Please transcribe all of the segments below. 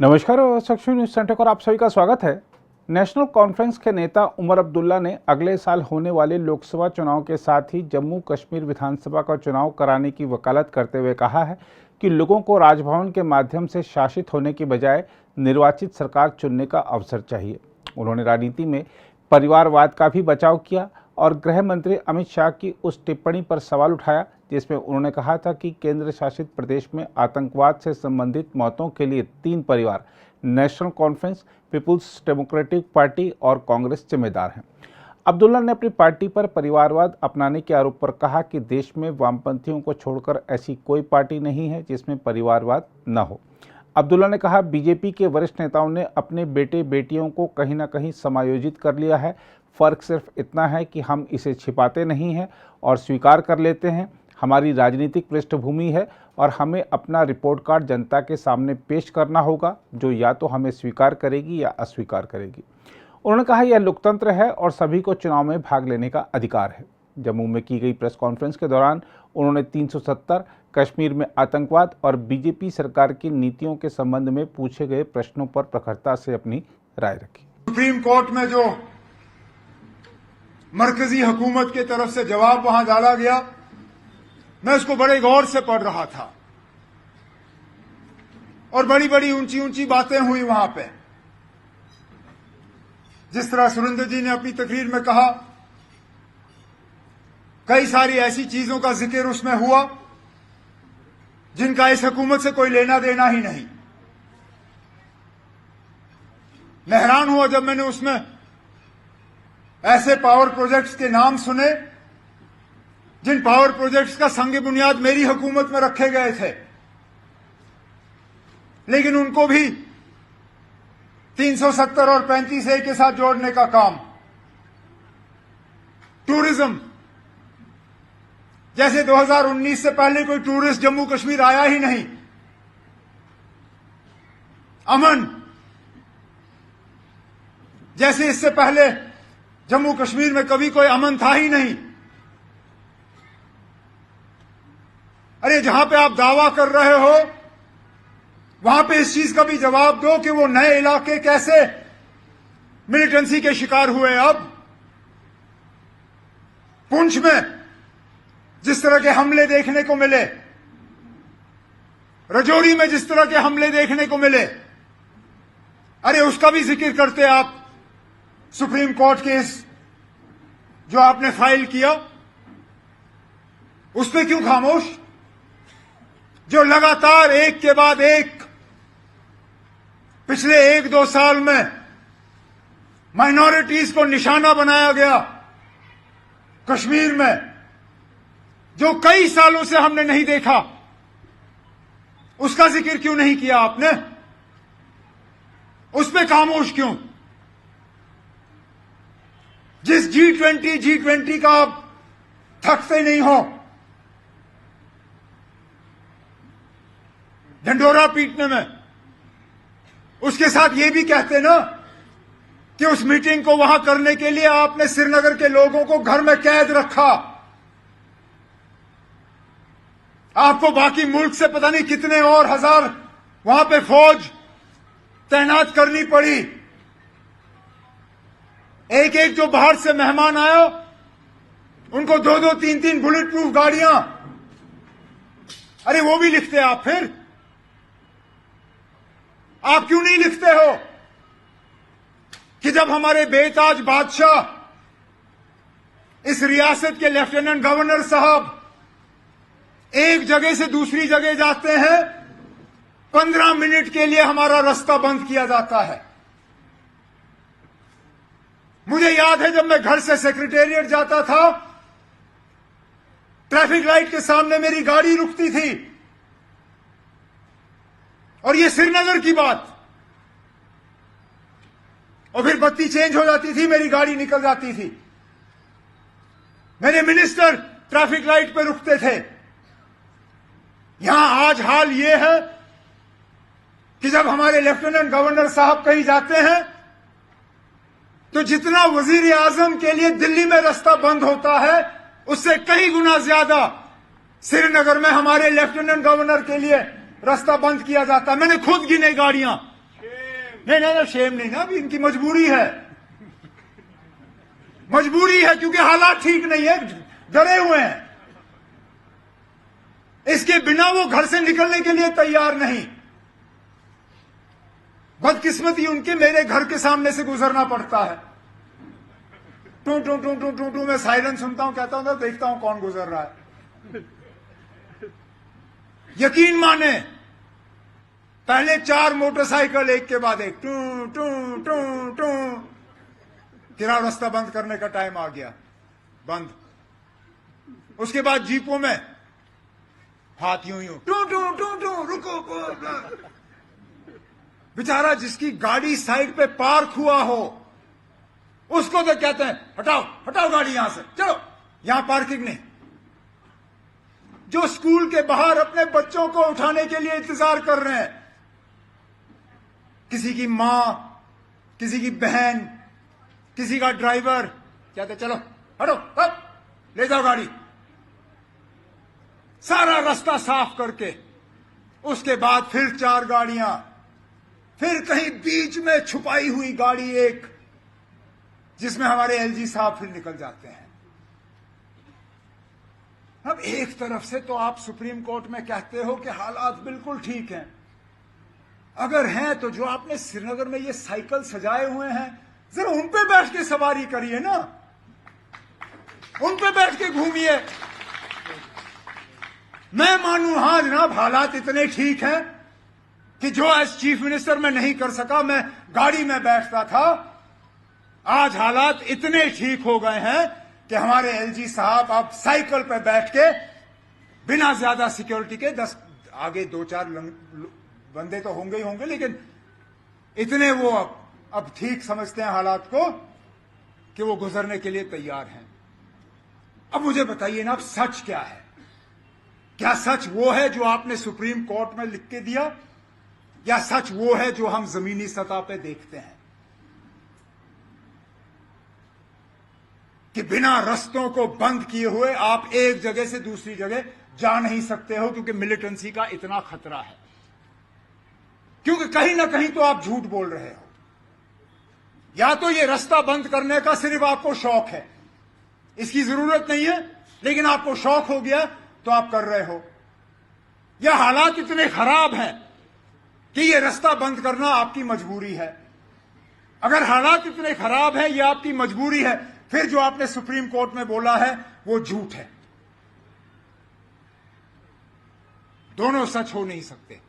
नमस्कार सक्ष news centre पर आप सभी का स्वागत है। नेशनल कॉन्फ्रेंस के नेता उमर अब्दुल्ला ने अगले साल होने वाले लोकसभा चुनाव के साथ ही जम्मू कश्मीर विधानसभा का चुनाव कराने की वकालत करते हुए कहा है कि लोगों को राजभवन के माध्यम से शासित होने की बजाय निर्वाचित सरकार चुनने का अवसर चाहिए। उन्होंने राजनीति में परिवारवाद का भी बचाव किया और गृह मंत्री अमित शाह की उस टिप्पणी पर सवाल उठाया जिसमें उन्होंने कहा था कि केंद्र शासित प्रदेश में आतंकवाद से संबंधित मौतों के लिए 3 परिवार National Conference, People's Democratic Party और कांग्रेस जिम्मेदार हैं। अब्दुल्ला ने अपनी पार्टी पर परिवारवाद अपनाने के आरोप पर कहा कि देश में वामपंथियों को छोड़कर ऐसी कोई पार्टी नहीं है जिसमें परिवारवाद न हो। अब्दुल्ला ने कहा बीजेपी के वरिष्ठ नेताओं ने अपने बेटे बेटियों को कहीं ना कहीं समायोजित कर लिया है। फर्क सिर्फ इतना है कि हम इसे छिपाते नहीं हैं और स्वीकार कर लेते हैं। हमारी राजनीतिक पृष्ठभूमि है और हमें अपना रिपोर्ट कार्ड जनता के सामने पेश करना होगा जो या तो हमें स्वीकार करेगी या अस्वीकार करेगी। उन्होंने कहा यह लोकतंत्र है और सभी को चुनाव में भाग लेने का अधिकार है। जम्मू में की गई प्रेस कॉन्फ्रेंस के दौरान उन्होंने 370, कश्मीर में आतंकवाद और बीजेपी सरकार की नीतियों के संबंध में पूछे गए प्रश्नों पर प्रखरता से अपनी राय रखी। सुप्रीम कोर्ट में जो मरकजी हुकूमत की तरफ से जवाब वहां डाला गया, मैं उसको बड़े गौर से पढ़ रहा था और बड़ी बड़ी ऊंची ऊंची बातें हुई वहां पे। जिस तरह सुरेंद्र जी ने अपनी तकरीर में कहा, कई सारी ऐसी चीजों का जिक्र उसमें हुआ जिनका इस हुकूमत से कोई लेना देना ही नहीं। मैं हैरान हुआ जब मैंने उसमें ऐसे पावर प्रोजेक्ट्स के नाम सुने जिन पावर प्रोजेक्ट्स का संग बुनियाद मेरी हुकूमत में रखे गए थे, लेकिन उनको भी 370 और 35A के साथ जोड़ने का काम। टूरिज्म, जैसे 2019 से पहले कोई टूरिस्ट जम्मू कश्मीर आया ही नहीं। अमन, जैसे इससे पहले जम्मू कश्मीर में कभी कोई अमन था ही नहीं। अरे जहां पे आप दावा कर रहे हो वहां पे इस चीज का भी जवाब दो कि वो नए इलाके कैसे मिलिटेंसी के शिकार हुए। अब पुंछ में जिस तरह के हमले देखने को मिले, रजौरी में जिस तरह के हमले देखने को मिले, अरे उसका भी जिक्र करते आप। सुप्रीम कोर्ट केस जो आपने फाइल किया उस पर क्यों खामोश? जो लगातार एक के बाद एक पिछले 1-2 साल में माइनॉरिटीज को निशाना बनाया गया कश्मीर में, जो कई सालों से हमने नहीं देखा, उसका जिक्र क्यों नहीं किया आपने? उस पे खामोश क्यों? जिस G20 का आप थकते नहीं हो ढंढोरा पीटने में, उसके साथ ये भी कहते ना कि उस मीटिंग को वहां करने के लिए आपने श्रीनगर के लोगों को घर में कैद रखा। आपको बाकी मुल्क से पता नहीं कितने और हजार वहां पे फौज तैनात करनी पड़ी। एक एक जो बाहर से मेहमान आया उनको 2-2, 3-3 बुलेट प्रूफ गाड़ियां। अरे वो भी लिखते आप, फिर आप क्यों नहीं लिखते हो कि जब हमारे बेताज बादशाह इस रियासत के लेफ्टिनेंट गवर्नर साहब एक जगह से दूसरी जगह जाते हैं, 15 मिनट के लिए हमारा रास्ता बंद किया जाता है। मुझे याद है जब मैं घर से सेक्रेटेरिएट जाता था, ट्रैफिक लाइट के सामने मेरी गाड़ी रुकती थी, और ये श्रीनगर की बात, और फिर बत्ती चेंज हो जाती थी, मेरी गाड़ी निकल जाती थी। मेरे मिनिस्टर ट्रैफिक लाइट पे रुकते थे। यहां आज हाल ये है कि जब हमारे लेफ्टिनेंट गवर्नर साहब कहीं जाते हैं तो जितना वजीर आजम के लिए दिल्ली में रास्ता बंद होता है, उससे कई गुना ज्यादा श्रीनगर में हमारे लेफ्टिनेंट गवर्नर के लिए रास्ता बंद किया जाता है। मैंने खुद गिने गाड़ियां नहीं नहीं शेम नहीं ना, अभी इनकी मजबूरी है, मजबूरी है क्योंकि हालात ठीक नहीं है, डरे हुए हैं। इसके बिना वो घर से निकलने के लिए तैयार नहीं। बदकिस्मती उनके मेरे घर के सामने से गुजरना पड़ता है। टू टू टू टू टू टू मैं सायरन सुनता हूं, कहता हूं देखता हूं कौन गुजर रहा है। यकीन माने पहले 4 मोटरसाइकिल एक के बाद एक, टू टू टू टू, तेरा रास्ता बंद करने का टाइम आ गया, बंद। उसके बाद जीपों में हाथ यूं यूं, टू टू टू टू, रुको। बेचारा जिसकी गाड़ी साइड पे पार्क हुआ हो उसको तो कहते हैं हटाओ हटाओ गाड़ी यहां से, चलो यहां पार्किंग नहीं। जो स्कूल के बाहर अपने बच्चों को उठाने के लिए इंतजार कर रहे हैं, किसी की मां, किसी की बहन, किसी का ड्राइवर, कहते चलो हटो, हट, ले जाओ गाड़ी। सारा रास्ता साफ करके उसके बाद फिर 4 गाड़ियां, फिर कहीं बीच में छुपाई हुई गाड़ी एक, जिसमें हमारे एलजी साहब फिर निकल जाते हैं। अब एक तरफ से तो आप सुप्रीम कोर्ट में कहते हो कि हालात बिल्कुल ठीक हैं, अगर हैं तो जो आपने श्रीनगर में ये साइकिल सजाए हुए हैं जरा उन पे बैठ के सवारी करिए ना, उन पे बैठ के घूमिए। मैं मानूं हां जनाब हालात इतने ठीक हैं कि जो एज चीफ मिनिस्टर मैं नहीं कर सका, मैं गाड़ी में बैठता था, आज हालात इतने ठीक हो गए हैं कि हमारे एलजी साहब अब साइकिल पे बैठ के बिना ज्यादा सिक्योरिटी के 10 आगे 2-4 बंदे तो होंगे ही होंगे, लेकिन इतने वो अब ठीक समझते हैं हालात को कि वो गुजरने के लिए तैयार हैं। अब मुझे बताइए ना, अब सच क्या है? क्या सच वो है जो आपने सुप्रीम कोर्ट में लिख के दिया, या सच वो है जो हम जमीनी सतह पे देखते हैं कि बिना रस्तों को बंद किए हुए आप एक जगह से दूसरी जगह जा नहीं सकते हो क्योंकि मिलिटेंसी का इतना खतरा है, क्योंकि कहीं ना कहीं तो आप झूठ बोल रहे हो। या तो ये रास्ता बंद करने का सिर्फ आपको शौक है, इसकी जरूरत नहीं है लेकिन आपको शौक हो गया तो आप कर रहे हो, या हालात इतने खराब हैं कि ये रास्ता बंद करना आपकी मजबूरी है। अगर हालात इतने खराब हैं, ये आपकी मजबूरी है, फिर जो आपने सुप्रीम कोर्ट में बोला है वो झूठ है। दोनों सच हो नहीं सकते।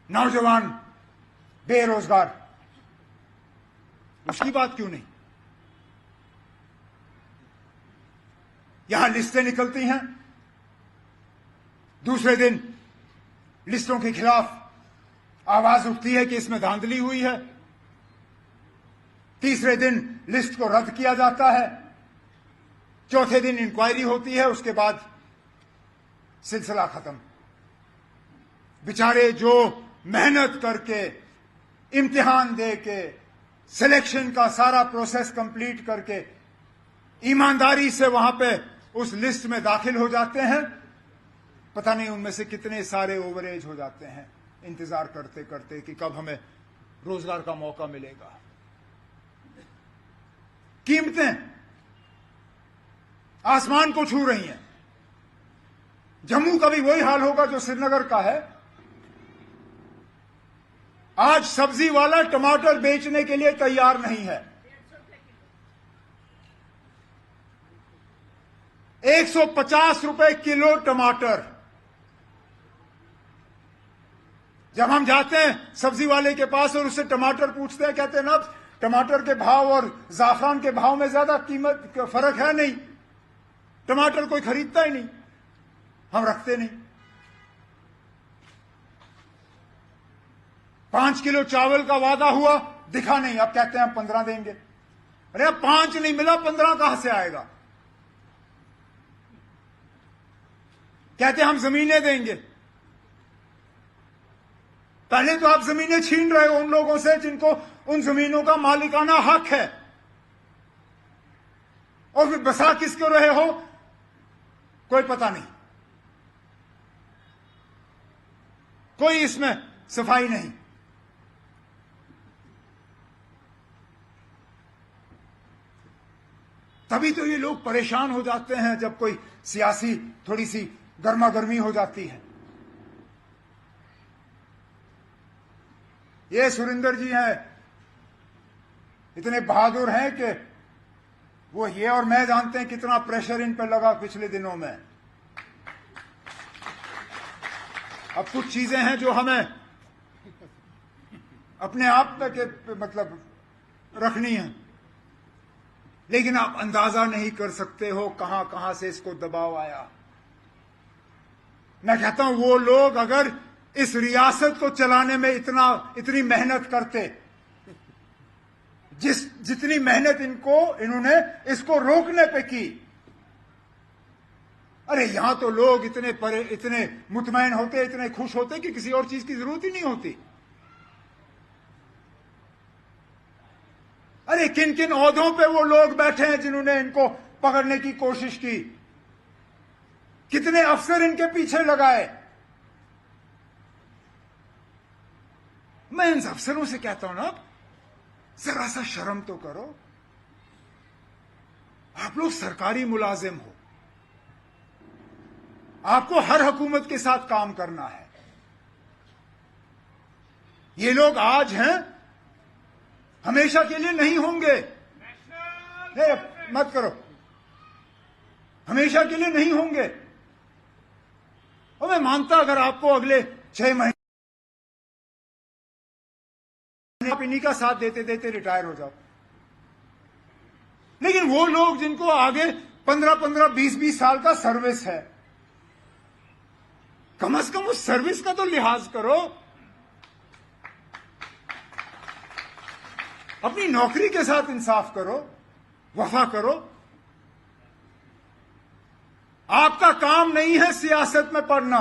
नौजवान बेरोजगार, उसकी बात क्यों नहीं? यहां लिस्टें निकलती हैं, दूसरे दिन लिस्टों के खिलाफ आवाज उठती है कि इसमें धांधली हुई है, तीसरे दिन लिस्ट को रद्द किया जाता है, चौथे दिन इंक्वायरी होती है, उसके बाद सिलसिला खत्म। बेचारे जो मेहनत करके इम्तिहान दे के सिलेक्शन का सारा प्रोसेस कंप्लीट करके ईमानदारी से वहां पे उस लिस्ट में दाखिल हो जाते हैं, पता नहीं उनमें से कितने सारे ओवरेज हो जाते हैं इंतजार करते करते कि कब हमें रोजगार का मौका मिलेगा। कीमतें आसमान को छू रही हैं। जम्मू का भी वही हाल होगा जो श्रीनगर का है। आज सब्जी वाला टमाटर बेचने के लिए तैयार नहीं है। 150 रुपए किलो टमाटर। जब हम जाते हैं सब्जी वाले के पास और उससे टमाटर पूछते हैं, कहते हैं ना टमाटर के भाव और जाफरान के भाव में ज्यादा कीमत फर्क है नहीं, टमाटर कोई खरीदता ही नहीं, हम रखते नहीं। 5 किलो चावल का वादा हुआ, दिखा नहीं, अब कहते हैं हम 15 देंगे। अरे 5 नहीं मिला, 15 कहां से आएगा? कहते हम जमीनें देंगे। पहले तो आप जमीनें छीन रहे हो उन लोगों से जिनको उन जमीनों का मालिकाना हक है, और फिर बसा किसको रहे हो कोई पता नहीं। कोई इसमें सफाई नहीं। तभी तो ये लोग परेशान हो जाते हैं जब कोई सियासी थोड़ी सी गर्मा गर्मी हो जाती है। ये सुरेंद्र जी हैं, इतने बहादुर हैं कि वो ये और मैं जानते हैं कितना प्रेशर इन पर लगा पिछले दिनों में। अब कुछ चीजें हैं जो हमें अपने आप में के मतलब रखनी है, लेकिन आप अंदाजा नहीं कर सकते हो कहां कहां से इसको दबाव आया। मैं कहता हूं वो लोग अगर इस रियासत को चलाने में इतनी मेहनत करते, जितनी मेहनत इन्होंने इसको रोकने पे की, अरे यहां तो लोग इतने मुतमईन होते, इतने खुश होते कि किसी और चीज की जरूरत ही नहीं होती। अरे किन किन ओहदों पे वो लोग बैठे हैं जिन्होंने इनको पकड़ने की कोशिश की, कितने अफसर इनके पीछे लगाए। मैं इन अफसरों से कहता हूं ना, जरा सा शर्म तो करो। आप लोग सरकारी मुलाजिम हो, आपको हर हुकूमत के साथ काम करना है। ये लोग आज हैं, हमेशा के लिए नहीं होंगे। नहीं, मत करो, हमेशा के लिए नहीं होंगे। और मैं मानता अगर आपको अगले 6 महीने आप इन्हीं का साथ देते देते रिटायर हो जाओ, लेकिन वो लोग जिनको आगे 15-15, 20-20 साल का सर्विस है, कम से कम उस सर्विस का तो लिहाज करो। अपनी नौकरी के साथ इंसाफ करो, वफा करो। आपका काम नहीं है सियासत में पढ़ना,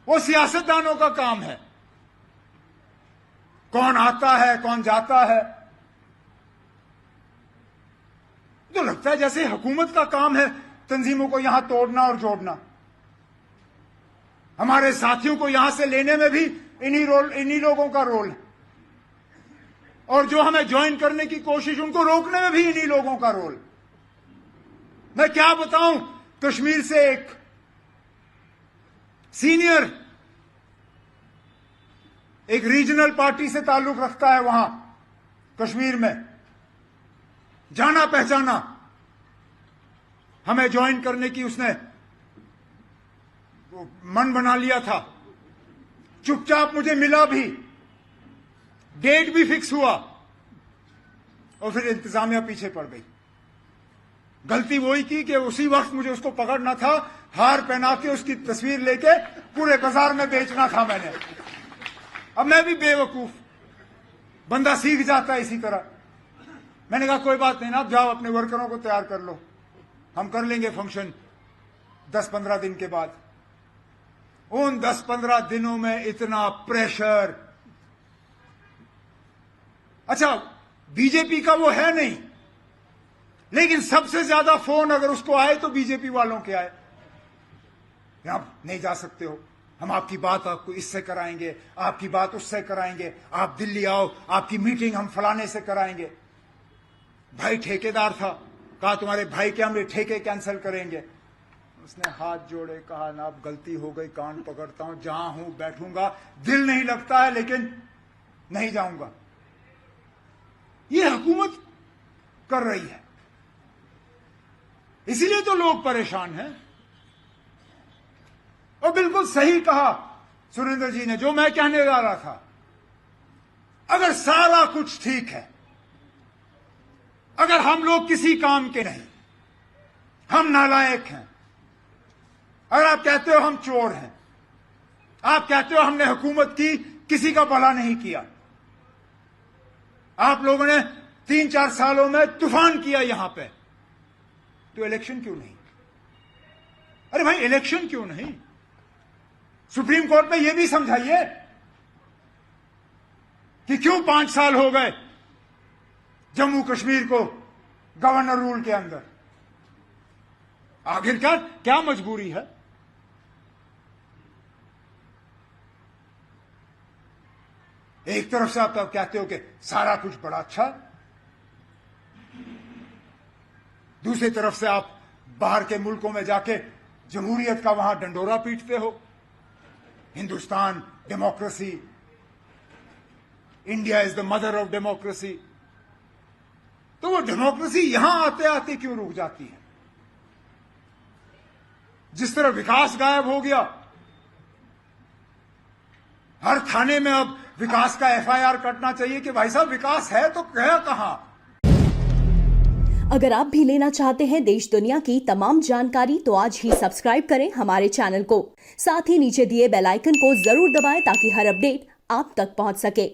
वो सियासतदानों का काम है। कौन आता है, कौन जाता है, तो लगता है जैसे हुकूमत का काम है तंजीमों को यहां तोड़ना और जोड़ना। हमारे साथियों को यहां से लेने में भी इन्हीं लोगों का रोल है, और जो हमें ज्वाइन करने की कोशिश, उनको रोकने में भी इन्हीं लोगों का रोल। मैं क्या बताऊं, कश्मीर से एक सीनियर एक रीजनल पार्टी से ताल्लुक रखता है वहां कश्मीर में, जाना पहचाना, हमें ज्वाइन करने की उसने मन बना लिया था। चुपचाप मुझे मिला भी, डेट भी फिक्स हुआ, और फिर इंतजामिया पीछे पड़ गई। गलती वही की कि उसी वक्त मुझे उसको पकड़ना था, हार पहना के उसकी तस्वीर लेके पूरे बाजार में बेचना था मैंने। अब मैं भी बेवकूफ, बंदा सीख जाता है इसी तरह। मैंने कहा कोई बात नहीं ना, आप जाओ अपने वर्करों को तैयार कर लो, हम कर लेंगे फंक्शन 10-15 दिन के बाद। उन 10-15 दिनों में इतना प्रेशर। अच्छा, बीजेपी का वो है नहीं, लेकिन सबसे ज्यादा फोन अगर उसको आए तो बीजेपी वालों के आए। आप नहीं जा सकते हो, हम आपकी बात आपको इससे कराएंगे, आपकी बात उससे कराएंगे, आप दिल्ली आओ, आपकी मीटिंग हम फलाने से कराएंगे। भाई ठेकेदार था, कहा तुम्हारे भाई के हम ठेके कैंसिल करेंगे। उसने हाथ जोड़े, कहा ना अब गलती हो गई, कान पकड़ता हूं, जहां हूं बैठूंगा, दिल नहीं लगता है लेकिन नहीं जाऊंगा। ये हुकूमत कर रही है, इसीलिए तो लोग परेशान हैं। और बिल्कुल सही कहा सुरेंद्र जी ने, जो मैं कहने जा रहा था। अगर सारा कुछ ठीक है, अगर हम लोग किसी काम के नहीं, हम नालायक हैं, अगर आप कहते हो हम चोर हैं, आप कहते हो हमने हुकूमत की किसी का भला नहीं किया, आप लोगों ने 3-4 सालों में तूफान किया यहां पे, तो इलेक्शन क्यों नहीं? अरे भाई इलेक्शन क्यों नहीं? सुप्रीम कोर्ट में यह भी समझाइए कि क्यों 5 साल हो गए जम्मू कश्मीर को गवर्नर रूल के अंदर। आखिरकार क्या मजबूरी है? एक तरफ से आप तब कहते हो कि सारा कुछ बड़ा अच्छा, दूसरी तरफ से आप बाहर के मुल्कों में जाके जमहूरियत का वहां डंडोरा पीटते हो। Hindustan democracy, India is the mother of democracy. तो वो डेमोक्रेसी यहां आते आते क्यों रुक जाती है? जिस तरह विकास गायब हो गया, हर थाने में अब विकास का एफआईआर कटना चाहिए कि भाई साहब विकास है तो गया कहां? अगर आप भी लेना चाहते हैं देश दुनिया की तमाम जानकारी तो आज ही सब्सक्राइब करें हमारे चैनल को। साथ ही नीचे दिए बेल आइकन को जरूर दबाएं ताकि हर अपडेट आप तक पहुंच सके।